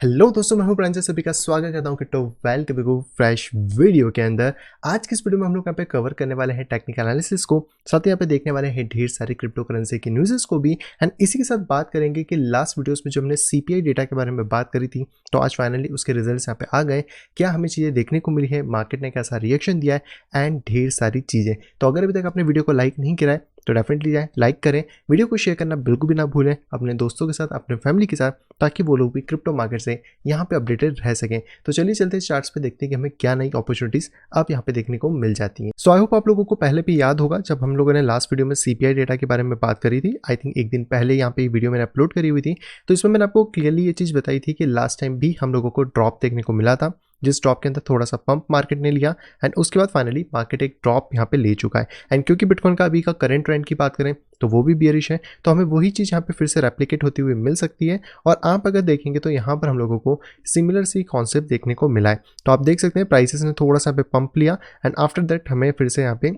Hello दोस्तों, मैं हूं प्रांजल। सभी का स्वागत करता हूं क्रिप्टो वेल्थ बिगो फ्रेश वीडियो के अंदर। आज की इस वीडियो में हम लोग यहाँ पे कवर करने वाले हैं टेक्निकल एनालिसिस को, साथ ही यहाँ पे देखने वाले हैं ढेर सारी क्रिप्टो करेंसी की न्यूज़ेस को भी। एंड इसी के साथ बात करेंगे कि लास्ट वीडियोस में जो हमने सीपीआई डेटा के बारे में बात करी थी, तो आज फाइनली उसके रिजल्ट्स यहाँ पे आ गए। क्या हमें चीज़ें देखने को मिली है, मार्केट ने कैसा रिएक्शन दिया है एंड ढेर सारी चीज़ें। तो अगर अभी तक आपने वीडियो को लाइक नहीं किया है तो डेफिनेटली जाए लाइक करें, वीडियो को शेयर करना बिल्कुल भी ना भूलें अपने दोस्तों के साथ, अपने फैमिली के साथ, ताकि वो लोग भी क्रिप्टो मार्केट से यहाँ पे अपडेटेड रह सकें। तो चलिए चलते हैं चार्ट्स पे, देखते हैं कि हमें क्या नई अपॉर्चुनिटीज आप यहाँ पे देखने को मिल जाती हैं। सो आई होप आप लोगों को पहले भी याद होगा जब हम लोगों ने लास्ट वीडियो में सीपीआई डेटा के बारे में बात करी थी। आई थिंक एक दिन पहले यहाँ पे वीडियो मैंने अपलोड करी हुई थी। तो इसमें मैंने आपको क्लियरली ये चीज़ बताई थी कि लास्ट टाइम भी हम लोगों को ड्रॉप देखने को मिला था, जिस ड्रॉप के अंदर थोड़ा सा पंप मार्केट ने लिया एंड उसके बाद फाइनली मार्केट एक ड्रॉप यहाँ पे ले चुका है। एंड क्योंकि बिटकॉइन का अभी का करंट ट्रेंड की बात करें तो वो भी बियरिश है, तो हमें वही चीज़ यहाँ पे फिर से रेप्लिकेट होती हुई मिल सकती है। और आप अगर देखेंगे तो यहाँ पर हम लोगों को सिमिलर सी कॉन्सेप्ट देखने को मिला है। तो आप देख सकते हैं प्राइसेस ने थोड़ा सा पे पंप लिया एंड आफ्टर दैट हमें फिर से यहाँ पे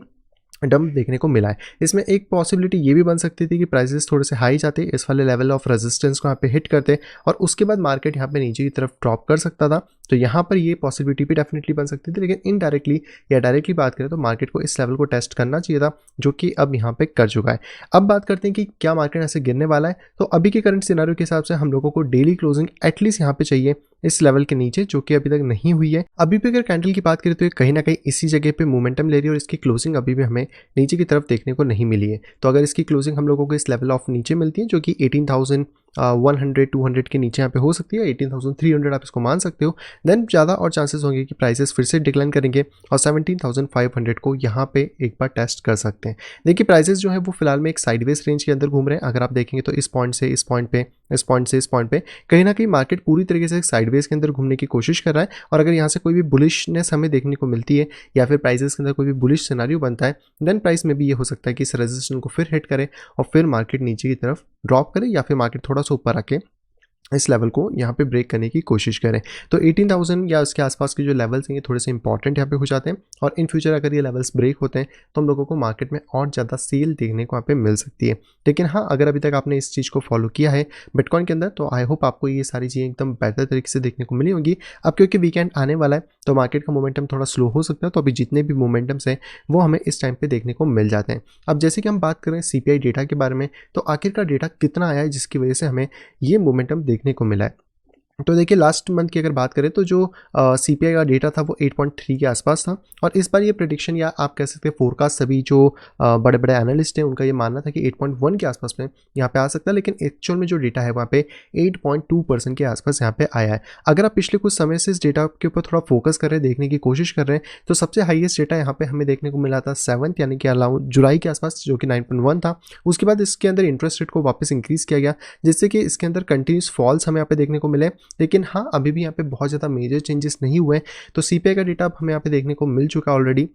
डंप देखने को मिला है। इसमें एक पॉसिबिलिटी ये भी बन सकती थी कि प्राइसेस थोड़े से हाई जाते, इस वाले लेवल ऑफ रेजिस्टेंस को यहाँ पे हिट करते और उसके बाद मार्केट यहाँ पे नीचे की तरफ ड्रॉप कर सकता था। तो यहाँ पर ये पॉसिबिलिटी भी डेफिनेटली बन सकती थी, लेकिन इनडायरेक्टली या डायरेक्टली बात करें तो मार्केट को इस लेवल को टेस्ट करना चाहिए था, जो कि अब यहाँ पे कर चुका है। अब बात करते हैं कि क्या मार्केट ऐसे गिरने वाला है। तो अभी के करंट सिनेरियो के हिसाब से हम लोगों को डेली क्लोजिंग एटलीस्ट यहाँ पे चाहिए इस लेवल के नीचे, जो कि अभी तक नहीं हुई है। अभी भी अगर कैंडल की बात करें तो ये कहीं ना कहीं इसी जगह पे मोमेंटम ले रही है और इसकी क्लोजिंग अभी भी हमें नीचे की तरफ देखने को नहीं मिली है। तो अगर इसकी क्लोजिंग हम लोगों को इस लेवल ऑफ नीचे मिलती है, जो कि 18,100 200 के नीचे यहाँ पे हो सकती है, 18,300 आप इसको मान सकते हो, देन ज़्यादा और चांसेस होंगे कि प्राइसेस फिर से डिक्लाइन करेंगे और 17,500 को यहाँ पे एक बार टेस्ट कर सकते हैं। देखिए प्राइसेस जो है वो फिलहाल में एक साइडवेज रेंज के अंदर घूम रहे हैं। अगर आप देखेंगे तो इस पॉइंट से इस पॉइंट पे, इस पॉइंट से इस पॉइंट पे कहीं ना कहीं मार्केट पूरी तरीके से साइडवेज के अंदर घूमने की कोशिश कर रहा है। और अगर यहाँ से कोई भी बुलिशनेस हमें देखने को मिलती है या फिर प्राइसेस के अंदर कोई भी बुलिश सिनेरियो बनता है, देन प्राइस में भी ये हो सकता है कि इस रेजिस्टेंस को फिर हिट करे और फिर मार्केट नीचे की तरफ ड्रॉप करे या फिर मार्केट थोड़ा सा ऊपर आके इस लेवल को यहाँ पे ब्रेक करने की कोशिश करें। तो 18,000 या उसके आसपास के जो लेवल्स हैं ये थोड़े से इंपॉर्टेंट यहाँ पे हो जाते हैं और इन फ्यूचर अगर ये लेवल्स ब्रेक होते हैं तो हम लोगों को मार्केट में और ज़्यादा सेल देखने को यहाँ पे मिल सकती है। लेकिन हाँ, अगर अभी तक आपने इस चीज़ को फॉलो किया है बिटकॉइन के अंदर तो आई होप आपको ये सारी चीज़ें एकदम बेहतर तरीके से देखने को मिली होंगी। अब क्योंकि वीकेंड आने वाला है तो मार्केट का मोमेंटम थोड़ा स्लो हो सकता है, तो अभी जितने भी मोमेंटम्स हैं वो हमें इस टाइम पे देखने को मिल जाते हैं। अब जैसे कि हम बात करें सीपीआई डेटा के बारे में, तो आखिरकार डेटा कितना आया है जिसकी वजह से हमें ये मोमेंटम देखने को मिला है। तो देखिए लास्ट मंथ की अगर बात करें तो जो सीपीआई का डेटा था वो 8.3 के आसपास था और इस बार ये प्रेडिक्शन या आप कह सकते हैं फोरकास्ट सभी जो बड़े बड़े एनालिस्ट हैं उनका ये मानना था कि 8.1 के आसपास में यहाँ पे आ सकता है, लेकिन एक्चुअल में जो डेटा है वहाँ पे 8.2% के आसपास यहाँ पे आया है। अगर आप पिछले कुछ समय से इस डेटा के ऊपर थोड़ा फोकस कर रहे हैं, देखने की कोशिश कर रहे हैं, तो सबसे हाईएस्ट डेटा यहाँ पे हमें देखने को मिला था 7th यानी कि अराउंड जुलाई के आसपास, जो कि 9.1 था। उसके बाद इसके अंदर इंटरेस्ट रेट को वापस इंक्रीज़ किया गया, जिससे कि इसके अंदर कंटिन्यूस फॉल्स हमें यहाँ पे देखने को मिले। लेकिन हाँ, अभी भी यहाँ पे बहुत ज़्यादा मेजर चेंजेस नहीं हुए। तो सीपीआई का डेटा हमें यहाँ पे देखने को मिल चुका ऑलरेडी,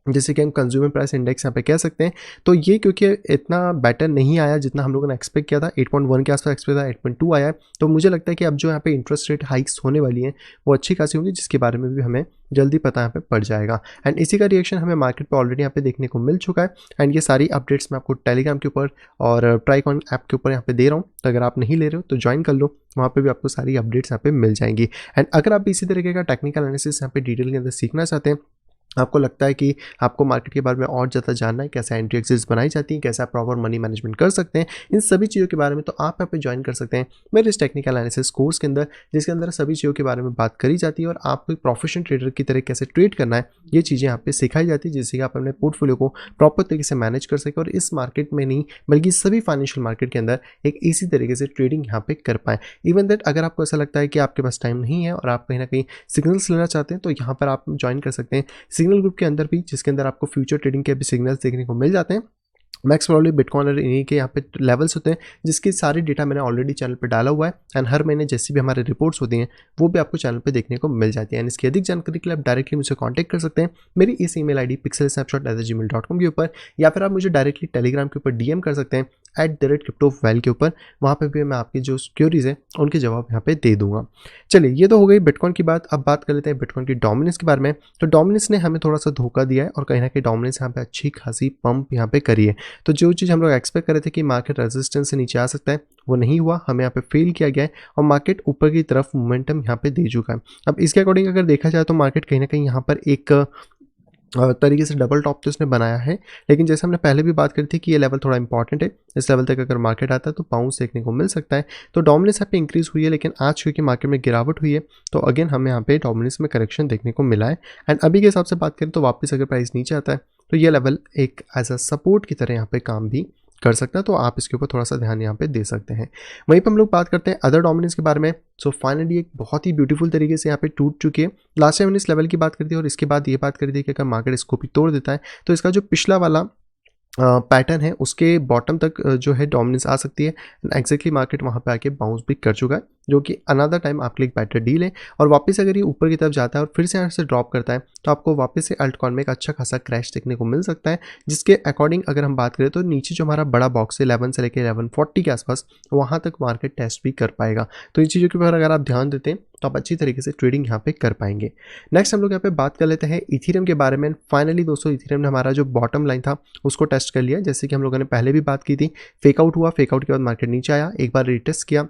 जैसे कि हम कंज्यूमर प्राइस इंडेक्स यहाँ पे कह सकते हैं। तो ये क्योंकि इतना बेटर नहीं आया जितना हम लोगों ने एक्सपेक्ट किया था, 8.1 के आसपास एक्सपेक्ट था, 8.2 आया है। तो मुझे लगता है कि अब जो यहाँ पे इंटरेस्ट रेट हाइक्स होने वाली हैं वो अच्छी खासी होंगी, जिसके बारे में भी हमें जल्दी पता यहाँ पे पड़ जाएगा। एंड इसी का रिएक्शन हमें मार्केट पे ऑलरेडी यहाँ पे देखने को मिल चुका है। एंड ये सारी अपडेट्स मैं आपको टेलीग्राम के ऊपर और ट्राइकॉन ऐप के ऊपर यहाँ पे दे रहा हूँ, तो अगर आप नहीं ले रहे हो तो ज्वाइन कर लो, वहाँ पे भी आपको सारी अपडेट्स यहाँ पे मिल जाएंगी। एंड अगर आप इसी तरीके का टेक्निकल एनालिसिस यहाँ पे डिटेल के अंदर सीखना चाहते हैं, आपको लगता है कि आपको मार्केट के बारे में और ज़्यादा जानना है, कैसे एंट्री एक्सिस बनाई जाती है, कैसे आप प्रॉपर मनी मैनेजमेंट कर सकते हैं, इन सभी चीज़ों के बारे में, तो आप यहाँ पे ज्वाइन कर सकते हैं मेरे इस टेक्निकल एनालिसिस कोर्स के अंदर, जिसके अंदर सभी चीज़ों के बारे में बात करी जाती है और आपको एक प्रोफेशनल ट्रेडर की तरह कैसे ट्रेड करना है ये चीज़ें यहाँ पे सिखाई जाती है, जिससे कि आप अपने पोर्टफोलियो को प्रॉपर तरीके से मैनेज कर सकें और इस मार्केट में नहीं बल्कि सभी फाइनेंशियल मार्केट के अंदर एक इसी तरीके से ट्रेडिंग यहाँ पे कर पाएँ। इवन दैट अगर आपको ऐसा लगता है कि आपके पास टाइम नहीं है और आप कहीं ना कहीं सिग्नल्स लेना चाहते हैं, तो यहाँ पर आप ज्वाइन कर सकते हैं सिग्नल ग्रुप के अंदर भी, जिसके अंदर आपको फ्यूचर ट्रेडिंग के भी सिग्नल्स देखने को मिल जाते हैं। मैक्स प्रॉब्ली बिटकॉइन और इन्हीं के यहाँ पे लेवल्स होते हैं, जिसकी सारी डेटा मैंने ऑलरेडी चैनल पे डाला हुआ है। एंड हर महीने जैसी भी हमारे रिपोर्ट्स होती हैं वो भी आपको चैनल पे देखने को मिल जाती है। एंड इसकी अधिक जानकारी के लिए आप डायरेक्टली मुझसे कांटेक्ट कर सकते हैं मेरी इस ईमेल आईडी pixelsnapshot@gmail.com के ऊपर, या फिर आप मुझे डायरेक्टली टेलीग्राम के ऊपर डीएम कर सकते हैं @cryptoval के ऊपर, वहाँ पे भी मैं आपकी जो क्यूरीज है उनके जवाब यहाँ पे दे दूंगा। चलिए, ये तो हो गई बिटकॉइन की बात। अब बात कर लेते हैं बिटकॉइन की डोमिनेंस के बारे में। तो डोमिनेंस ने हमें थोड़ा सा धोखा दिया है और कहीं ना कहीं डोमिनेंस यहाँ पे अच्छी खासी पंप यहाँ पे करी है। तो जो चीज़ हम लोग एक्सपेक्ट कर रहे थे कि मार्केट रेजिस्टेंस से नीचे आ सकता है, वो नहीं हुआ, हमें यहाँ पे फेल किया गया है और मार्केट ऊपर की तरफ मोमेंटम यहाँ पे दे चुका है। अब इसके अकॉर्डिंग अगर देखा जाए तो मार्केट कहीं ना कहीं यहाँ पर एक तरीके से डबल टॉप तो इसने बनाया है, लेकिन जैसे हमने पहले भी बात करी थी कि ये लेवल थोड़ा इंपॉर्टेंट है। इस लेवल तक अगर मार्केट आता है तो बाउंस देखने को मिल सकता है। तो डोमिनेंस यहाँ पे इंक्रीज हुई है, लेकिन आज क्योंकि मार्केट में गिरावट हुई है तो अगेन हमें यहाँ पे डोमिनेंस में करेक्शन देखने को मिला है। एंड अभी के हिसाब से बात करें तो वापस अगर प्राइस नीचे आता है तो ये लेवल एक एज अ सपोर्ट की तरह यहाँ पे काम भी कर सकता है। तो आप इसके ऊपर थोड़ा सा ध्यान यहाँ पे दे सकते हैं। वहीं पर हम लोग बात करते हैं अदर डोमिनेंस के बारे में। सो फाइनली एक बहुत ही ब्यूटीफुल तरीके से यहाँ पे टूट चुकी है। लास्ट टाइम हमने इस लेवल की बात करी थी और इसके बाद ये बात करी थी कि अगर मार्केट इसको भी तोड़ देता है तो इसका जो पिछला वाला पैटर्न है उसके बॉटम तक जो है डोमिनेंस आ सकती है। एग्जैक्टली मार्केट वहाँ पे आके बाउंस भी कर चुका है, जो कि अनदर टाइम आपके लिए एक बेटर डील है। और वापस अगर ये ऊपर की तरफ जाता है और फिर से यहाँ से ड्रॉप करता है तो आपको वापस से अल्टकॉइन में एक अच्छा खासा क्रैश देखने को मिल सकता है, जिसके अकॉर्डिंग अगर हम बात करें तो नीचे जो हमारा बड़ा बॉक्स है 11 से लेकर 1140 के आसपास, वहाँ तक मार्केट टेस्ट भी कर पाएगा। तो इन चीज़ों के ऊपर अगर आप ध्यान देते हैं तो आप अच्छी तरीके से ट्रेडिंग यहाँ पे कर पाएंगे। नेक्स्ट हम लोग यहाँ पे बात कर लेते हैं इथेरियम के बारे में। फाइनली दोस्तों इथेरियम ने हमारा जो बॉटम लाइन था उसको टेस्ट कर लिया, जैसे कि हम लोगों ने पहले भी बात की थी। फेकआउट हुआ, फेकआउट के बाद मार्केट नीचे आया, एक बार रिटेस्ट किया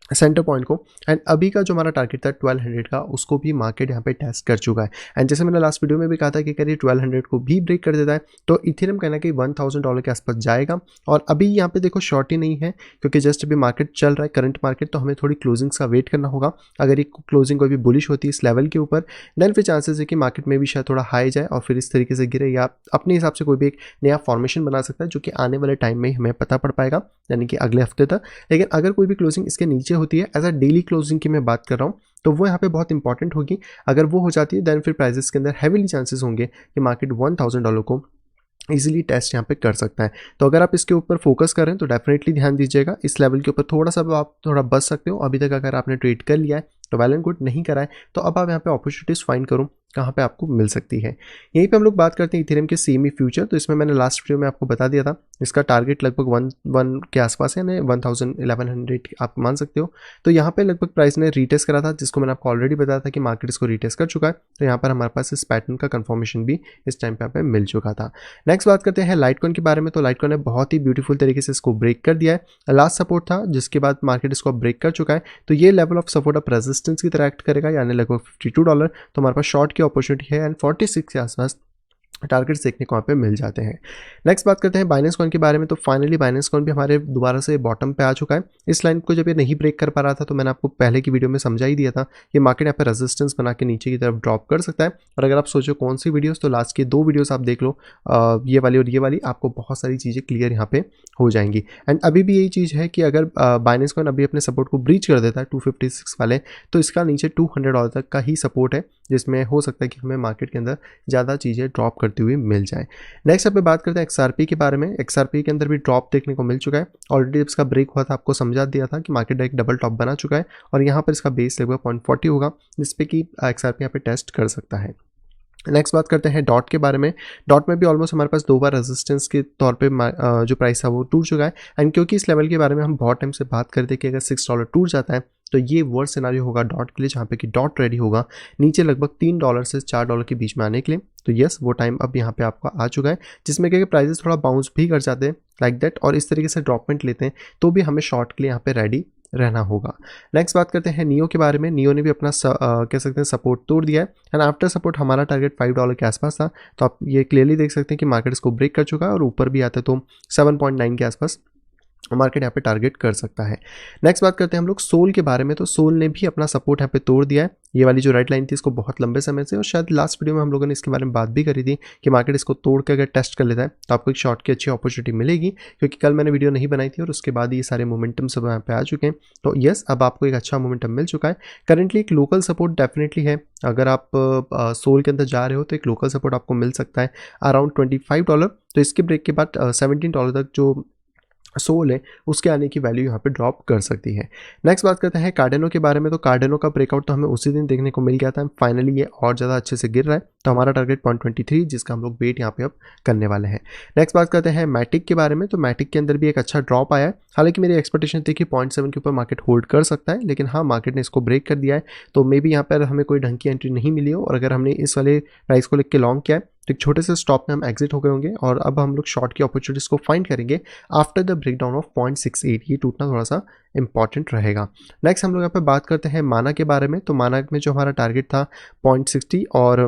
सेंटर पॉइंट को, एंड अभी का जो हमारा टारगेट था 1200 का, उसको भी मार्केट यहाँ पे टेस्ट कर चुका है। एंड जैसे मैंने लास्ट वीडियो में भी कहा था कि अगर ये 1200 को भी ब्रेक कर देता है तो इथेरियम कहना कि $1000 के आसपास जाएगा। और अभी यहाँ पे देखो शॉर्ट ही नहीं है, क्योंकि जस्ट अभी मार्केट चल रहा है करंट मार्केट, तो हमें थोड़ी क्लोजिंग्स का वेट करना होगा। अगर ये क्लोजिंग कोई भी बुलिश होती है इस लेवल के ऊपर, देन फिर चांसेस है कि मार्केट में भी शायद थोड़ा हाई जाए और फिर इस तरीके से गिरे, या अपने हिसाब से कोई भी एक नया फॉर्मेशन बना सकता है, जो कि आने वाले टाइम में ही हमें पता पड़ पाएगा, यानी कि अगले हफ्ते तक। लेकिन अगर कोई भी क्लोजिंग इसके नीचे होती है, एज अ डेली क्लोजिंग की मैं बात कर रहा हूँ, तो वो यहाँ पे बहुत इंपॉर्टेंट होगी। अगर वो हो जाती है देन फिर प्राइसेस के अंदर हैवीली चांसेस होंगे कि मार्केट $1000 को इजीली टेस्ट यहाँ पे कर सकता है। तो अगर आप इसके ऊपर फोकस करें तो डेफिनेटली ध्यान दीजिएगा। इस लेवल के ऊपर थोड़ा सा आप थोड़ा बच सकते हो। अभी तक अगर आपने ट्रेड कर लिया है तो वेल एंड गुड, नहीं करा है तो अब आप यहाँ पे अपॉर्चुनिटीज फाइंड करो कहाँ पे आपको मिल सकती है। यहीं पे हम लोग बात करते हैं इथेरियम के सेमी फ्यूचर। तो इसमें मैंने लास्ट वीडियो में आपको बता दिया था, इसका टारगेट लगभग 1 के आसपास है, यानी 1100 आप मान सकते हो। तो यहाँ पे लगभग प्राइस ने रीटेस्ट करा था, जिसको मैंने आपको ऑलरेडी बताया था कि मार्केट इसको रीटेस्ट कर चुका है। तो यहाँ पर हमारे पास इस पैटर्न का कंफर्मेशन भी इस टाइम पे यहाँ पे मिल चुका था। नेक्स्ट बात करते हैं लाइटकॉइन के बारे में। तो लाइटकॉइन ने बहुत ही ब्यूटीफुल तरीके से इसको ब्रेक कर दिया है। लास्ट सपोर्ट था जिसके बाद मार्केट इसको ब्रेक कर चुका है। तो ये level of support of resistance की तरह एक्ट करेगा, यानी लगभग $52। तो हमारे पास शॉर्ट की अपॉर्चुनिटी है एंड 46 के आसपास टारगेट्स देखने को वहाँ पे मिल जाते हैं। नेक्स्ट बात करते हैं बाइनेंस कॉइन के बारे में। तो फाइनली बाइनेंस कॉइन भी हमारे दोबारा से बॉटम पे आ चुका है। इस लाइन को जब ये नहीं ब्रेक कर पा रहा था तो मैंने आपको पहले की वीडियो में समझा ही दिया था कि मार्केट यहाँ पे रेजिस्टेंस बना के नीचे की तरफ ड्रॉप कर सकता है। और अगर आप सोचो कौन सी वीडियोस, तो लास्ट की 2 वीडियोस आप देख लो, ये वाली और ये वाली, आपको बहुत सारी चीज़ें क्लियर यहाँ पे हो जाएंगी। एंड अभी भी यही चीज़ है कि अगर बाइनेंस कॉइन अभी अपने सपोर्ट को ब्रीच कर देता है 256 वाले, तो इसका नीचे $200 तक का ही सपोर्ट है, जिसमें हो सकता है कि हमें मार्केट के अंदर ज़्यादा चीज़ें ड्रॉप करती हुई मिल जाए। नेक्स्ट यहाँ पे बात करते हैं XRP के बारे में। XRP के अंदर भी ड्रॉप देखने को मिल चुका है। ऑलरेडी इसका ब्रेक हुआ था, आपको समझा दिया था कि मार्केट एक डबल टॉप बना चुका है और यहाँ पर इसका बेस लगभग 0.40 होगा, जिसपे कि XRP यहाँ पे टेस्ट कर सकता है। नेक्स्ट बात करते हैं डॉट के बारे में। डॉट में भी ऑलमोस्ट हमारे पास 2 बार रेजिस्टेंस के तौर पे जो प्राइस था वो टूट चुका है। एंड क्योंकि इस लेवल के बारे में हम बहुत टाइम से बात करते हैं कि अगर $6 टूट जाता है तो ये वर्स्ट सिनारियो होगा डॉट के लिए, जहाँ पे कि डॉट रेडी होगा नीचे लगभग $3 से $4 के बीच में आने के लिए। तो यस, वो टाइम अब यहाँ पे आपका आ चुका है, जिसमें कि प्राइसेस थोड़ा बाउंस भी कर जाते हैं लाइक दैट, और इस तरीके से ड्रॉपमेंट लेते हैं, तो भी हमें शॉर्ट के लिए यहाँ पे रेडी रहना होगा। नेक्स्ट बात करते हैं नियो के बारे में। नियो ने भी अपना कह सकते हैं सपोर्ट तोड़ दिया है। एंड आफ्टर सपोर्ट हमारा टारगेट $5 के आसपास था, तो आप ये क्लियरली देख सकते हैं कि मार्केट इसको ब्रेक कर चुका है और ऊपर भी आते तो 7.9 के आसपास मार्केट यहाँ पे टारगेट कर सकता है। नेक्स्ट बात करते हैं हम लोग सोल के बारे में। तो सोल ने भी अपना सपोर्ट यहाँ पे तोड़ दिया है। ये वाली जो रेड लाइन थी इसको बहुत लंबे समय से, और शायद लास्ट वीडियो में हम लोगों ने इसके बारे में बात भी करी थी कि मार्केट इसको तोड़ के अगर टेस्ट कर लेता है तो आपको एक शॉर्ट की अच्छी अपॉर्चुनिटी मिलेगी, क्योंकि कल मैंने वीडियो नहीं बनाई थी और उसके बाद ये सारे मोमेंटम सब यहाँ पे आ चुके हैं। तो यस, अब आपको एक अच्छा मोमेंटम मिल चुका है। करंटली एक लोकल सपोर्ट डेफिनेटली है। अगर आप सोल के अंदर जा रहे हो तो एक लोकल सपोर्ट आपको मिल सकता है अराउंड $25। तो इसके ब्रेक के बाद $17 तक जो सोल है उसके आने की वैल्यू यहाँ पे ड्रॉप कर सकती है। नेक्स्ट बात करते हैं कार्डेनो के बारे में। तो कार्डेनो का ब्रेकआउट तो हमें उसी दिन देखने को मिल गया था, फाइनली ये और ज़्यादा अच्छे से गिर रहा है, तो हमारा टारगेट 0.23 जिसका हम लोग वेट यहाँ पे अब करने वाले हैं। नेक्स्ट बात करते हैं मैटिक के बारे में। तो मैटिक के अंदर भी एक अच्छा ड्रॉप आया है, हालांकि मेरी एक्सपेक्टेशन थी कि 0.7 के ऊपर मार्केट होल्ड कर सकता है, लेकिन हाँ मार्केट ने इसको ब्रेक कर दिया है, तो मे बी यहाँ पर हमें कोई ढंग की एंट्री नहीं मिली हो, और अगर हमने इस वाले प्राइस को लेकर लॉन्ग किया है तो एक छोटे से स्टॉप में हम एग्जिट हो गए होंगे, और अब हम लोग शॉर्ट की अपॉर्चुनिटीज को फाइंड करेंगे आफ्टर द ब्रेकडाउन ऑफ 0.68। ये टूटना थोड़ा सा इंपॉर्टेंट रहेगा। नेक्स्ट हम लोग यहाँ पे बात करते हैं माना के बारे में। तो माना में जो हमारा टारगेट था 0.60 और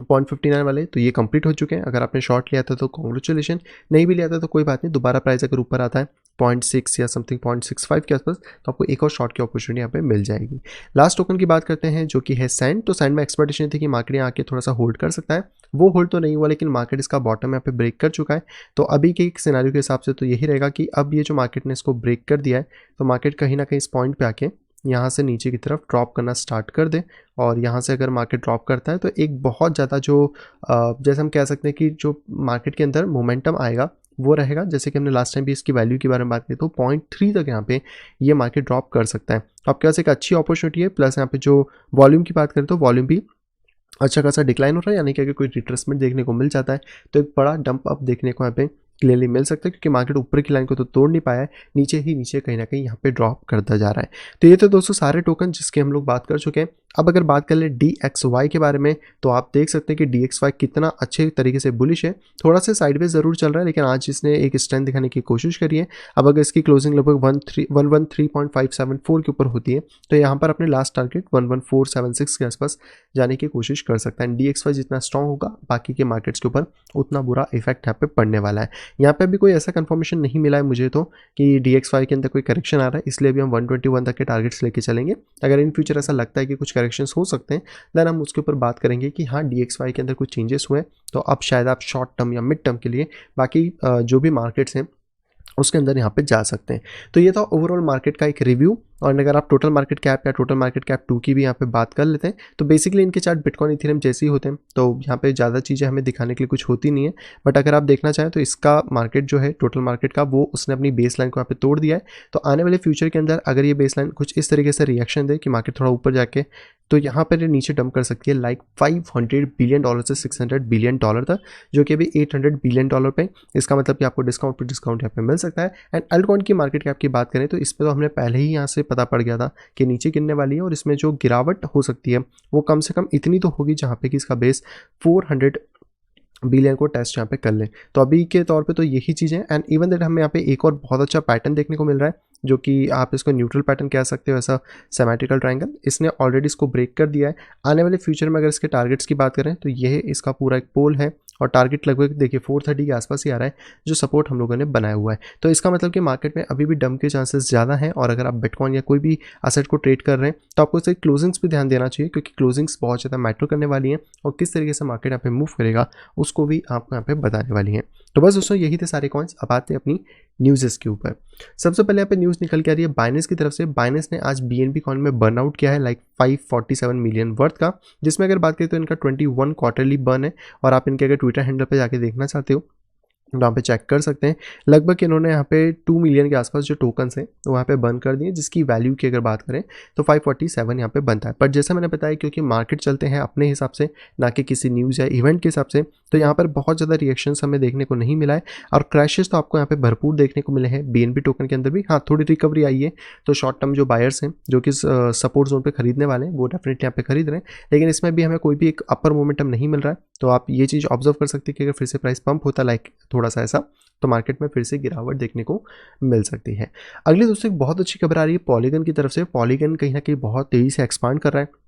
0.59 वाले, तो ये कंप्लीट हो चुके हैं। अगर आपने शॉर्ट लिया था तो कॉन्ग्रेचुलेशन, नहीं भी लिया था तो कोई बात नहीं, दोबारा प्राइस अगर ऊपर आता है 0.6 या समथिंग 0.65 के आसपास, तो आपको एक और शॉर्ट की अपॉर्चुनिटी यहाँ पे मिल जाएगी। लास्ट टोकन की बात करते हैं जो कि है सैंड। तो सैंड में एक्सपेक्टेशन थी कि मार्केट यहाँ आके थोड़ा सा होल्ड कर सकता है, वो होल्ड तो नहीं हुआ, लेकिन मार्केट इसका बॉटम यहाँ पे ब्रेक कर चुका है। तो अभी के सिनेरियो के हिसाब से तो यही रहेगा कि अब ये जो मार्केट ने इसको ब्रेक कर दिया है, तो मार्केट कहीं ना कहीं इस पॉइंट पे आके यहाँ से नीचे की तरफ ड्रॉप करना स्टार्ट कर दे, और यहाँ से अगर मार्केट ड्रॉप करता है तो एक बहुत ज़्यादा जो जैसे हम कह सकते हैं कि जो मार्केट के अंदर मोमेंटम आएगा वो रहेगा, जैसे कि हमने लास्ट टाइम भी इसकी वैल्यू के बारे में बात की, तो 0.3 तक यहाँ पे ये मार्केट ड्रॉप कर सकता है। तो आपके पास एक अच्छी अपॉर्चुनिटी है। प्लस यहाँ पे जो वॉल्यूम की बात करें तो वॉल्यूम भी अच्छा खासा डिक्लाइन हो रहा है, यानी कि अगर कोई रिट्रेसमेंट देखने को मिल जाता है तो एक बड़ा डंप अप देखने को यहाँ पे क्लियरली मिल सकता है, क्योंकि मार्केट ऊपर की लाइन को तो तोड़ नहीं पाया है, नीचे ही नीचे कहीं ना कहीं यहाँ पे ड्रॉप करता जा रहा है। तो ये तो दोस्तों सारे टोकन जिसके हम लोग बात कर चुके हैं। अब अगर बात कर ले DXY के बारे में, तो आप देख सकते हैं कि DXY कितना अच्छे तरीके से बुलिश है, थोड़ा सा साइडवेज ज़रूर चल रहा है, लेकिन आज इसने एक स्ट्रेंथ दिखाने की कोशिश करी है। अब अगर इसकी क्लोजिंग लगभग 113.574 के ऊपर होती है, तो यहाँ पर अपने लास्ट टारगेट 11476 के आसपास जाने की कोशिश कर सकता है। DXY जितना स्ट्रॉन्ग होगा, बाकी के मार्केट्स के ऊपर उतना बुरा इफेक्ट यहाँ पे पड़ने वाला है। यहाँ पे भी कोई ऐसा कंफर्मेशन नहीं मिला है मुझे तो कि DXY के अंदर कोई करेक्शन आ रहा है, इसलिए भी हम 121 तक के टारगेट्स लेके चलेंगे। अगर इन फ्यूचर ऐसा लगता है कि कुछ करेक्शंस हो सकते हैं, देन हम उसके ऊपर बात करेंगे कि हाँ DXY के अंदर कुछ चेंजेस हुए, तो अब शायद आप शॉर्ट टर्म या मिड टर्म के लिए बाकी जो भी मार्केट्स हैं उसके अंदर यहाँ पे जा सकते हैं। तो ये था ओवरऑल मार्केट का एक रिव्यू। और अगर आप टोटल मार्केट कैप या टोटल मार्केट कैप 2 की भी यहाँ पे बात कर लेते हैं, तो बेसिकली इनके चार्ट बिटकॉइन इथेरियम जैसे ही होते हैं, तो यहाँ पे ज़्यादा चीज़ें हमें दिखाने के लिए कुछ होती नहीं है। बट अगर आप देखना चाहें तो इसका मार्केट जो है टोटल मार्केट का, वो उसने अपनी बेस लाइन को यहाँ पे तोड़ दिया है। तो आने वाले फ्यूचर के अंदर अगर ये बेस लाइन कुछ इस तरीके से रिएक्शन दे कि मार्केट थोड़ा ऊपर जाके, तो यहाँ पर ये नीचे डंप कर सकती है लाइक $500 बिलियन से $600 बिलियन तक, जो कि अभी $800 बिलियन पे। इसका मतलब कि आपको डिस्काउंट पर डिस्काउंट यहाँ पे मिल सकता है। एंड अल्टकॉइन की मार्केट कैप की बात करें तो इस पर तो हमने पहले ही यहाँ से पता पड़ गया था कि नीचे गिरने वाली है, और इसमें जो गिरावट हो सकती है वो कम से कम इतनी तो होगी जहाँ पे कि इसका बेस 400 बिलियन को टेस्ट यहाँ पे कर लें। तो अभी के तौर पे तो यही चीज़ें। एंड इवन दैट हमें यहाँ पे एक और बहुत अच्छा पैटर्न देखने को मिल रहा है, जो कि आप इसको न्यूट्रल पैटर्न कह सकते हो, ऐसा सिमेट्रिकल ट्रायंगल। इसने ऑलरेडी इसको ब्रेक कर दिया है। आने वाले फ्यूचर में अगर इसके टारगेट्स की बात करें तो यह इसका पूरा एक पोल है, और टारगेट लगभग देखिए 430 के आसपास ही आ रहा है, जो सपोर्ट हम लोगों ने बनाया हुआ है। तो इसका मतलब कि मार्केट में अभी भी डंप के चांसेस ज़्यादा हैं। और अगर आप बिटकॉइन या कोई भी असेट को ट्रेड कर रहे हैं तो आपको इसके क्लोजिंग्स भी ध्यान देना चाहिए, क्योंकि क्लोजिंग्स बहुत ज़्यादा मैटर करने वाली हैं, और किस तरीके से मार्केट यहाँ पे मूव करेगा उसको भी आपको यहाँ पे बताने वाली हैं। तो बस दोस्तों यही थे सारे कॉइन्स। अब आते हैं अपनी न्यूज़ के ऊपर। सबसे पहले यहाँ पे न्यूज़ निकल के आ रही है बाइनेंस की तरफ से। बाइनेंस ने आज BNB कॉइन में बर्नआउट किया है लाइक 547 मिलियन वर्थ का, जिसमें अगर बात करें तो इनका 21 क्वार्टरली बर्न है। और आप इनके अगर ट्विटर हैंडल पे जाके देखना चाहते हो तो वहाँ पे चेक कर सकते हैं। लगभग इन्होंने यहाँ पे 2 मिलियन के आसपास जो टोकन्स हैं तो वहाँ पे बंद कर दिए, जिसकी वैल्यू की अगर बात करें तो 547 यहाँ पे बनता है। पर जैसा मैंने बताया, क्योंकि मार्केट चलते हैं अपने हिसाब से, ना कि किसी न्यूज़ या इवेंट के हिसाब से, तो यहाँ पर बहुत ज़्यादा रिएक्शंस हमें देखने को नहीं मिला है। और क्रैशेस तो आपको यहाँ पे भरपूर देखने को मिले हैं। BNB टोकन के अंदर भी हाँ थोड़ी रिकवरी आई है। तो शॉर्ट टर्म जो बायर्स हैं जो कि सपोर्ट जोन पर खरीदने वाले हैं, वो डेफिनेटली यहाँ पे खरीद रहे हैं, लेकिन इसमें भी हमें कोई भी एक अपर मोमेंटम नहीं मिल रहा है। तो आप ये चीज़ ऑब्जर्व कर सकते हैं कि अगर फिर से प्राइस पंप होता लाइक थोड़ा सा ऐसा, तो मार्केट में फिर से गिरावट देखने को मिल सकती है। अगली दोस्तों एक बहुत अच्छी खबर आ रही है पॉलीगन की तरफ से। पॉलीगन कहीं ना कहीं बहुत तेज़ी से एक्सपांड कर रहा है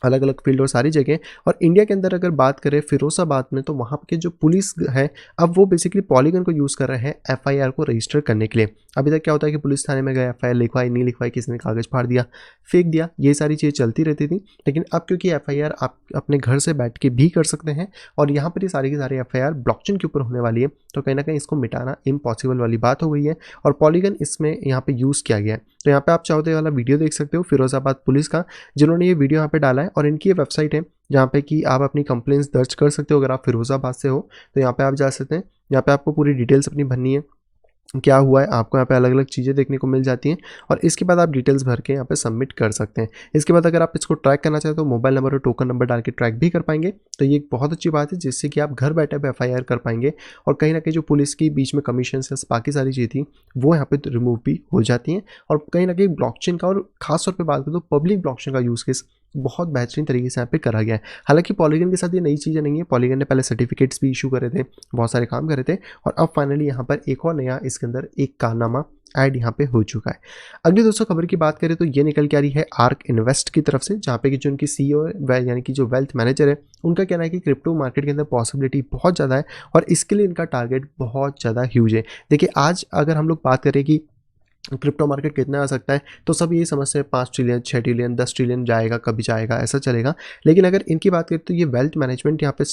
अलग अलग फील्ड और सारी जगह। और इंडिया के अंदर अगर बात करें फिरोजाबाद में, तो वहाँ के जो पुलिस है अब वो बेसिकली पॉलीगन को यूज़ कर रहे हैं FIR को रजिस्टर करने के लिए। अभी तक क्या होता है कि पुलिस थाने में गए, FIR लिखवाई नहीं लिखवाई, किसी ने कागज़ फाड़ दिया, फेंक दिया, ये सारी चीज़ें चलती रहती थी। लेकिन अब क्योंकि FIR आप अपने घर से बैठ के भी कर सकते हैं, और यहाँ पर ये सारी की सारी FIR ब्लॉकचेन के ऊपर होने वाली है, तो कहीं ना कहीं इसको मिटाना इम्पॉसिबल वाली बात हो गई है। और पॉलीगन इसमें यहाँ पे यूज़ किया गया है। तो यहाँ पे आप चाहो तो ये वाला वीडियो देख सकते हो फिरोजाबाद पुलिस का, जिन्होंने ये वीडियो यहाँ पे डाला है। और इनकी ये वेबसाइट है जहाँ पे कि आप अपनी कंप्लेंट्स दर्ज कर सकते हो। अगर आप फिरोजाबाद से हो तो यहाँ पे आप जा सकते हैं। यहाँ पे आपको पूरी डिटेल्स अपनी भरनी है, क्या हुआ है, आपको यहाँ पे अलग-अलग चीज़ें देखने को मिल जाती हैं और इसके बाद आप डिटेल्स भर के यहाँ पे सबमिट कर सकते हैं। इसके बाद अगर आप इसको ट्रैक करना चाहें तो मोबाइल नंबर और टोकन नंबर डाल के ट्रैक भी कर पाएँगे। तो ये एक बहुत अच्छी बात है जिससे कि आप घर बैठे अब एफआईआर कर पाएँगे और कहीं न कहीं जो पुलिस की बीच में कमीशन्स या बाकी सारी चीज़ें थी, वो यहाँ पे तो रिमूव भी हो जाती हैं और कहीं न कहीं ब्लॉकचेन का और ख़ास तौर पे बात करें तो पब्लिक ब्लॉकचेन का यूज़ केस बहुत बेहतरीन तरीके से यहाँ पे करा गया है। हालाँकि पॉलीगन के साथ ये नई चीज़ें नहीं है, पॉलीगन ने पहले सर्टिफिकेट्स भी इश्यू करे थे, बहुत सारे काम करे थे और अब फाइनली यहाँ पर एक और नया इसके अंदर एक कारनामा ऐड यहाँ पे हो चुका है। अगली दोस्तों खबर की बात करें तो ये निकल के आ रही है आर्क इन्वेस्ट की तरफ से, जहाँ पे कि जो उनकी सीईओ है यानी कि जो वेल्थ मैनेजर है, उनका कहना है कि क्रिप्टो मार्केट के अंदर पॉसिबिलिटी बहुत ज़्यादा है और इसके लिए इनका टारगेट बहुत ज़्यादा ह्यूज है। देखिए आज अगर हम लोग बात करें कि क्रिप्टो मार्केट कितना आ सकता है तो सब यही समझते हैं 5 ट्रिलियन 6 ट्रिलियन 10 ट्रिलियन जाएगा, कभी जाएगा, ऐसा चलेगा। लेकिन अगर इनकी बात करें तो ये वेल्थ मैनेजमेंट यहाँ पे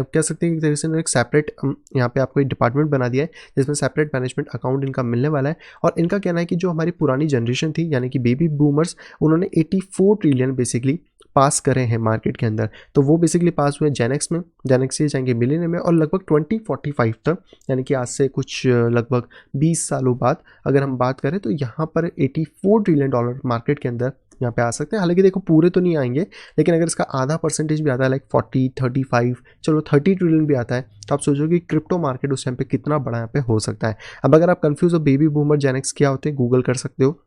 कह सकते हैं एक तरीके से एक सेपरेट यहाँ पे आपको एक डिपार्टमेंट बना दिया है जिसमें सेपरेट मैनेजमेंट अकाउंट इनका मिलने वाला है। और इनका कहना है कि जो हमारी पुरानी जनरेशन थी यानी कि बेबी बूमर्स, उन्होंने 84 ट्रिलियन बेसिकली पास करे हैं मार्केट के अंदर, तो वो बेसिकली पास हुए जेनेक्स में, जेनेक्स से जाएंगे मिलियन में और लगभग 2045 तक यानी कि आज से कुछ लगभग 20 सालों बाद अगर हम बात करें तो यहाँ पर 84 ट्रिलियन डॉलर मार्केट के अंदर यहाँ पे आ सकते हैं। हालांकि देखो पूरे तो नहीं आएंगे, लेकिन अगर इसका आधा परसेंटेज भी आता है लाइक 40 35 चलो 30 ट्रिलियन भी आता है तो आप सोचो कि क्रिप्टो मार्केट उस टाइम पे कितना बड़ा यहाँ पे हो सकता है। अब अगर आप कंफ्यूज हो बेबी बूमर जेनेक्स क्या होते हैं, गूगल कर सकते हो।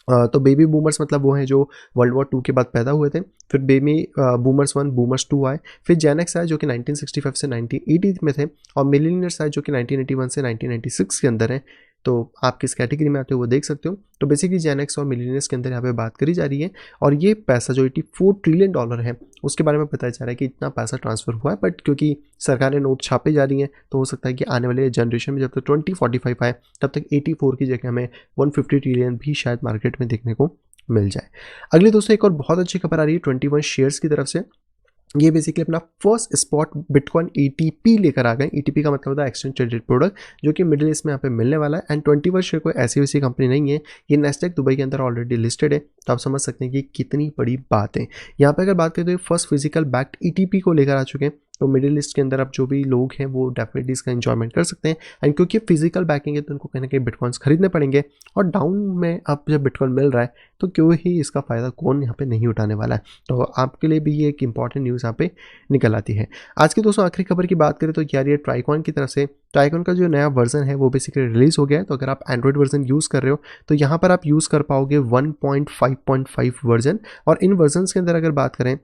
तो बेबी बूमर्स मतलब वो हैं जो वर्ल्ड वॉर 2 के बाद पैदा हुए थे, फिर बेबी बूमर्स 1 बूमर्स 2 आए, फिर जेनेक्स आए जो कि 1965 से 1980 में थे और मिलेनियर्स आए जो कि 1981 से 1996 के अंदर हैं। तो आप किस कैटेगरी में आते हो वो देख सकते हो। तो बेसिकली जेनेक्स और मिलेनियर्स के अंदर यहाँ पे बात करी जा रही है और ये पैसा जो 84 ट्रिलियन डॉलर है उसके बारे में बताया जा रहा है कि इतना पैसा ट्रांसफ़र हुआ है। बट क्योंकि सरकारें नोट छापे जा रही हैं तो हो सकता है कि आने वाले जनरेशन में जब तक 2045 आए तब तक 84 की जगह हमें 150 ट्रिलियन भी शायद मार्केट में देखने को मिल जाए। अगली दोस्तों एक और बहुत अच्छी खबर आ रही है 21 शेयर्स की तरफ से। ये बेसिकली अपना फर्स्ट स्पॉट बिटकॉइन ईटीपी लेकर आ गए। ईटीपी का मतलब होता है एक्सचेंज ट्रेडेड प्रोडक्ट, जो कि मिडिल ईस्ट में यहाँ पे मिलने वाला है। एंड 21 शेयर कोई ऐसी वैसी कंपनी नहीं है, ये नेस्डेक दुबई के अंदर ऑलरेडी लिस्टेड है। तो आप समझ सकते हैं कि कितनी बड़ी बात है। यहाँ पे अगर बात करें तो ये फर्स्ट फिजिकल बैक्ड ईटीपी को लेकर आ चुके हैं। तो मिडिल ईस्ट के अंदर अब जो भी लोग हैं वो डेफिनेटली इसका एंजॉयमेंट कर सकते हैं। एंड क्योंकि फिजिकल बैकिंग है तो उनको कहीं ना कहीं बिटकॉइंस खरीदने पड़ेंगे और डाउन में अब जब बिटकॉइन मिल रहा है तो क्यों ही इसका फ़ायदा कौन यहाँ पे नहीं उठाने वाला है। तो आपके लिए भी ये एक इंपॉर्टेंट न्यूज़ यहाँ पे निकल आती है। आज की दोस्तों आखिरी खबर की बात करें तो यार ये ट्राइकॉन की तरफ से, ट्राइकॉन का जो नया वर्जन है वो बेसिकली रिलीज़ हो गया है। तो अगर आप एंड्रॉइड वर्जन यूज़ कर रहे हो तो यहाँ पर आप यूज़ कर पाओगे 1.5.5 वर्जन। और इन वर्जन्स के अंदर अगर बात करें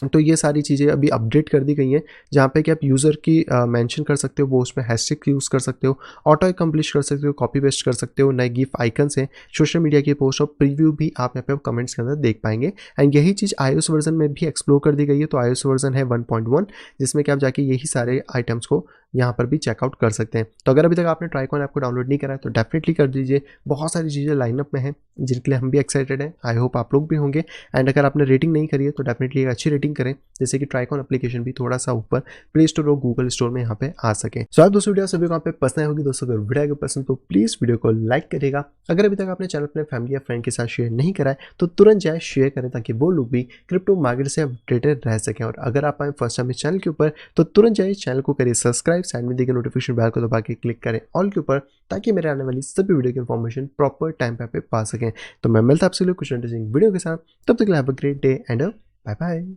तो ये सारी चीज़ें अभी अपडेट कर दी गई हैं, जहाँ पे कि आप यूज़र की मेंशन कर सकते हो, वो उसमें हैशटैग यूज़ कर सकते हो, ऑटो कंप्लीट कर सकते हो, कॉपी पेस्ट कर सकते हो, नए गिफ आइकन्स हैं, सोशल मीडिया की पोस्ट और प्रीव्यू भी आप यहाँ पे कमेंट्स के अंदर देख पाएंगे। एंड यही चीज़ iOS वर्जन में भी एक्सप्लोर कर दी गई है। तो iOS वर्जन है 1.1 जिसमें कि आप जाके यही सारे आइटम्स को यहाँ पर भी चेकआउट कर सकते हैं। तो अगर अभी तक आपने ट्राइकॉन ऐप को डाउनलोड नहीं करा है तो डेफिनेटली कर दीजिए। बहुत सारी चीज़ें लाइनअप में हैं जिनके लिए हम भी एक्साइटेड हैं, आई होप आप लोग भी होंगे। एंड अगर आपने रेटिंग नहीं करी है तो डेफिनेटली एक अच्छी रेटिंग करें, जैसे कि ट्राइकॉन एप्लीकेशन भी थोड़ा सा ऊपर प्ले स्टोर और गूगल स्टोर में यहाँ पे आ सके। सो आप दोस्तों वीडियो सभी को यहाँ पे पसंद होगी। दोस्तों अगर वीडियो पसंद तो प्लीज़ वीडियो को लाइक करेगा। अगर अभी तक आपने चैनल अपने फैमिली या फ्रेंड के साथ शेयर नहीं करा है तो तुरंत जाए शेयर करें ताकि वो लोग भी क्रिप्टो मार्केट से अपडेटेड रह सकें। और अगर आप आए फर्स्ट टाइम इस चैनल के ऊपर तो तुरंत जाए चैनल को करिए सब्सक्राइब, साइड में देखिए नोटिफिकेशन बेल को दबा के क्लिक करें ऑल के ऊपर ताकि मेरे आने वाली सभी वीडियो की इन्फॉर्मेशन प्रॉपर टाइम पे पा सकें। तो मैं मिलता आपसे कुछ इंटरेस्टिंग वीडियो के साथ, तब तक have a great day and bye bye.